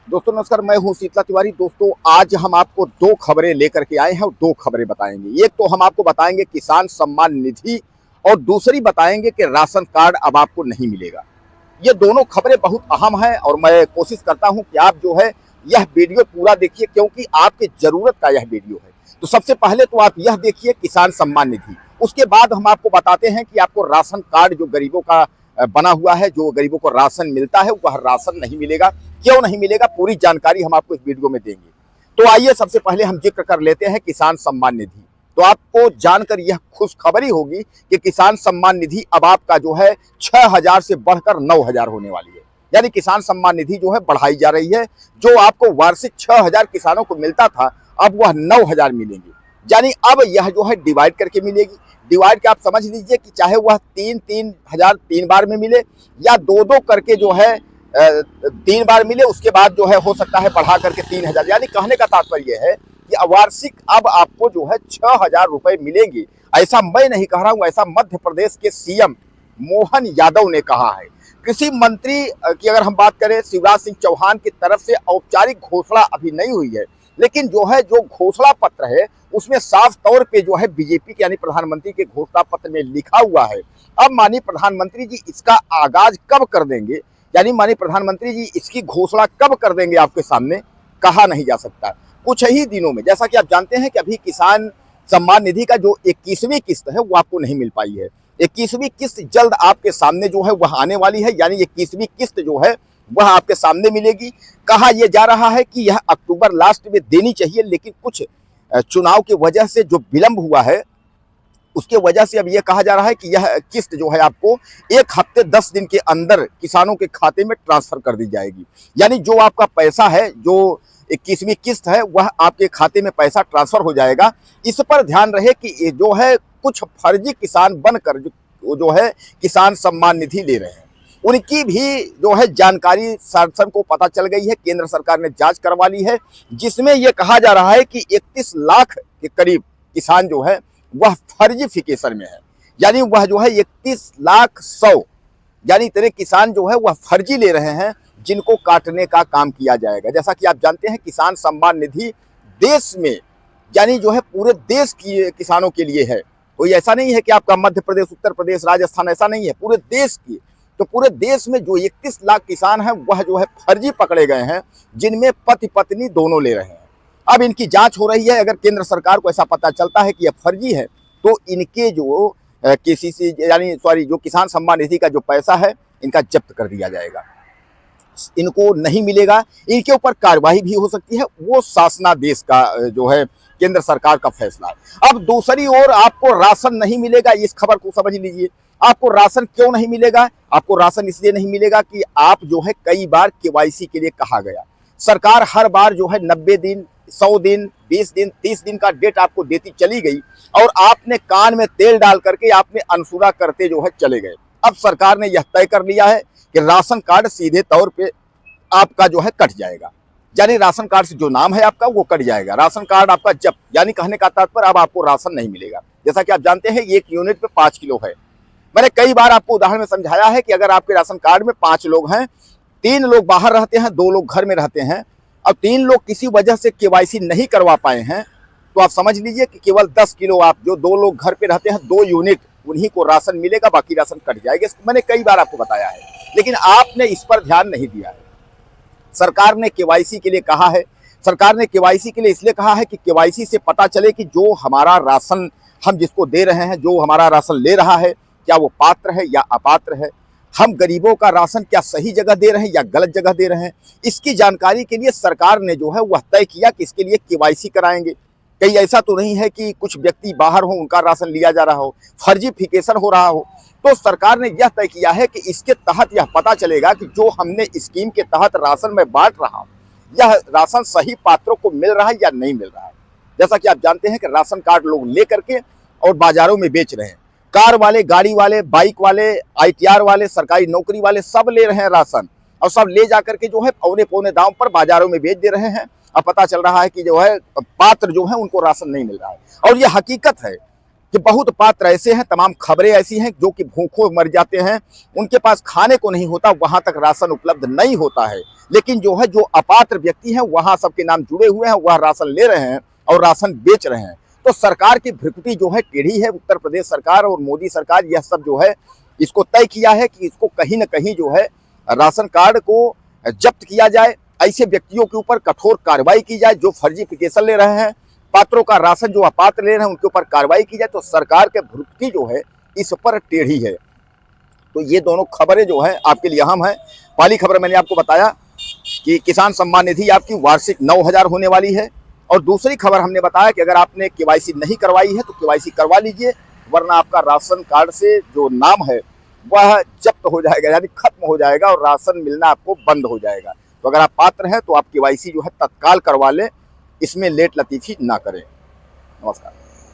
दोस्तों नमस्कार, मैं हूं शीतला तिवारी। दोस्तों आज हम आपको दो खबरें लेकर के आए हैं और दो खबरें बताएंगे। एक तो हम आपको बताएंगे किसान सम्मान निधि और दूसरी बताएंगे कि राशन कार्ड अब आपको नहीं मिलेगा। ये दोनों खबरें बहुत अहम हैं और मैं कोशिश करता हूं कि आप जो है यह वीडियो पूरा देखिए, क्योंकि आपकी जरूरत का यह वीडियो है। तो सबसे पहले तो आप यह देखिए किसान सम्मान निधि, उसके बाद हम आपको बताते हैं कि आपको राशन कार्ड जो गरीबों का बना हुआ है, जो गरीबों को राशन मिलता है, वह राशन नहीं मिलेगा। क्यों नहीं मिलेगा, पूरी जानकारी हम आपको इस वीडियो में देंगे। तो आइए सबसे पहले हम जिक्र कर लेते हैं किसान सम्मान निधि। तो आपको जानकर यह खुशखबरी होगी कि किसान सम्मान निधि अब आपका जो है 6,000 से बढ़कर 9,000 होने वाली है। यानी किसान सम्मान निधि जो है बढ़ाई जा रही है। जो आपको वार्षिक 6,000 किसानों को मिलता था, अब वह 9,000 मिलेंगे। यानी अब यह जो है डिवाइड करके मिलेगी। डिवाइड के आप समझ लीजिए कि चाहे वह 3,000 3 बार में मिले या दो करके जो है 3 बार मिले, उसके बाद जो है हो सकता है बढ़ा करके 3,000। यानी कहने का तात्पर्य है कि वार्षिक अब आपको जो है 6,000 रुपए मिलेंगे। ऐसा मैं नहीं कह रहा हूं, ऐसा मध्य प्रदेश के सीएम मोहन यादव ने कहा है। कृषि मंत्री की अगर हम बात करें, शिवराज सिंह चौहान की तरफ से औपचारिक घोषणा अभी नहीं हुई है, लेकिन जो घोषणा पत्र है उसमें साफ तौर पे जो है बीजेपी के यानी प्रधानमंत्री के घोषणा पत्र में लिखा हुआ है। अब माननीय प्रधानमंत्री जी इसका आगाज कब कर देंगे, यानी माननीय प्रधानमंत्री जी इसकी घोषणा कब कर देंगे आपके सामने, कहा नहीं जा सकता। कुछ ही दिनों में, जैसा कि आप जानते हैं कि अभी किसान सम्मान निधि का जो 21वीं किस्त है वो आपको नहीं मिल पाई है। 21वीं किस्त जल्द आपके सामने जो है वह आने वाली है। यानी 21वीं किस्त जो है वह आपके सामने मिलेगी। कहा यह जा रहा है कि यह अक्टूबर लास्ट में देनी चाहिए, लेकिन कुछ चुनाव की वजह से जो विलंब हुआ है उसके वजह से अब यह कहा जा रहा है कि यह किस्त जो है आपको 1 हफ्ते 10 दिन के अंदर किसानों के खाते में ट्रांसफर कर दी जाएगी। यानी जो आपका पैसा है, जो 21वीं किस्त है, वह आपके खाते में पैसा ट्रांसफर हो जाएगा। इस पर ध्यान रहे कि जो है कुछ फर्जी किसान बनकर जो है किसान सम्मान निधि ले रहे हैं, उनकी भी जो है जानकारी शासन को पता चल गई है। केंद्र सरकार ने जांच करवा ली है, जिसमें यह कहा जा रहा है कि 31 लाख के करीब किसान जो है वह फर्जीफिकेशन में है। यानी वह जो है 31 लाख 100, यानी इतने किसान जो है वह फर्जी ले रहे हैं, जिनको काटने का काम किया जाएगा। जैसा कि आप जानते हैं किसान सम्मान निधि देश में यानी जो है पूरे देश की किसानों के लिए है। कोई ऐसा नहीं है कि आपका मध्य प्रदेश, उत्तर प्रदेश, राजस्थान, ऐसा नहीं है, पूरे देश की। तो पूरे देश में जो 31 लाख किसान हैं वह जो है फर्जी पकड़े गए हैं, जिनमें पति पत्नी दोनों ले रहे हैं। अब इनकी जांच हो रही है। अगर केंद्र सरकार को ऐसा पता चलता है कि यह फर्जी है, तो इनके जो केसीसी यानी जो किसान सम्मान निधि का जो पैसा है इनका जब्त कर दिया जाएगा, इनको नहीं मिलेगा। इनके ऊपर कार्रवाई भी हो सकती है। वो शासनादेश का जो है केंद्र सरकार का फैसला है। अब दूसरी ओर आपको राशन नहीं मिलेगा, इस खबर को समझ लीजिए। आपको राशन क्यों नहीं मिलेगा? आपको राशन इसलिए नहीं मिलेगा कि आप जो है कई बार केवाईसी के लिए कहा गया। सरकार हर बार जो है 90 दिन, 100 दिन, 20 दिन, 30 दिन का डेट आपको देती चली गई और आपने कान में तेल डाल करके आपने अनसुना करते जो है चले गए। अब सरकार ने यह तय कर लिया है कि राशन कार्ड सीधे तौर पे आपका जो है कट जाएगा। यानी राशन कार्ड से जो नाम है आपका वो कट जाएगा। राशन कार्ड आपका जब्त, यानी कहने का तात्पर्य अब आपको राशन नहीं मिलेगा। जैसा कि आप जानते हैं 1 यूनिट पे 5 किलो है। मैंने कई बार आपको उदाहरण में समझाया है कि अगर आपके राशन कार्ड में 5 लोग हैं, 3 लोग बाहर रहते हैं, 2 लोग घर में रहते हैं, अब 3 लोग किसी वजह से केवाईसी नहीं करवा पाए हैं, तो आप समझ लीजिए कि केवल 10 किलो आप जो 2 लोग घर पे रहते हैं, 2 यूनिट उन्हीं को राशन मिलेगा, बाकी राशन कट जाएगा। मैंने कई बार आपको बताया है, लेकिन आपने इस पर ध्यान नहीं दिया है। सरकार ने केवाईसी के लिए कहा है। सरकार ने केवाईसी के लिए इसलिए कहा है कि केवाईसी से पता चले कि जो हमारा राशन हम जिसको दे रहे हैं, जो हमारा राशन ले रहा है, क्या वो पात्र है या अपात्र है। हम गरीबों का राशन क्या सही जगह दे रहे हैं या गलत जगह दे रहे हैं, इसकी जानकारी के लिए सरकार ने जो है वह तय किया कि इसके लिए केवाईसी कराएंगे। कहीं ऐसा तो नहीं है कि कुछ व्यक्ति बाहर हो, उनका राशन लिया जा रहा हो, फर्जीफिकेशन हो रहा हो। तो सरकार ने यह तय किया है कि इसके तहत यह पता चलेगा कि जो हमने स्कीम के तहत राशन में बांट रहा हूं, यह राशन सही पात्रों को मिल रहा है या नहीं मिल रहा है। जैसा कि आप जानते हैं कि राशन कार्ड लोग ले करके और बाजारों में बेच रहे हैं। कार वाले, गाड़ी वाले, बाइक वाले, ITR वाले, सरकारी नौकरी वाले सब ले रहे हैं राशन, और सब ले जाकर के जो है पौने पौने दाम पर बाजारों में बेच दे रहे हैं। अब पता चल रहा है कि जो है पात्र जो है उनको राशन नहीं मिल रहा है। और यह हकीकत है कि बहुत पात्र ऐसे हैं, तमाम खबरें ऐसी हैं जो कि भूखों मर जाते हैं, उनके पास खाने को नहीं होता, वहां तक राशन उपलब्ध नहीं होता है। लेकिन जो है, जो अपात्र व्यक्ति हैं वहां सबके नाम जुड़े हुए हैं, वह राशन ले रहे हैं और राशन बेच रहे हैं। तो सरकार की भ्रिकुटी जो है टेढ़ी है। उत्तर प्रदेश सरकार और मोदी सरकार यह सब जो है इसको तय किया है कि इसको कहीं ना कहीं जो है राशन कार्ड को जब्त किया जाए, ऐसे व्यक्तियों के ऊपर कठोर कार्रवाई की जाए जो फर्जीफिकेशन ले रहे हैं, पात्रों का राशन जो अपात्र ले रहे हैं उनके ऊपर कार्रवाई की जाए। तो सरकार के भ्रुकी जो है इस पर टेढ़ी है। तो ये दोनों खबरें जो है आपके लिए अहम है। पहली खबर मैंने आपको बताया कि किसान सम्मान निधि आपकी वार्षिक 9,000 होने वाली है, और दूसरी खबर हमने बताया कि अगर आपने केवाईसी नहीं करवाई है तो केवाईसी करवा लीजिए, वरना आपका राशन कार्ड से जो नाम है वह जब्त हो जाएगा, यानी खत्म हो जाएगा और राशन मिलना आपको बंद हो जाएगा। तो अगर आप पात्र हैं तो आप केवाईसी जो है तत्काल करवा लें, इसमें लेट लतीफी ना करें। नमस्कार।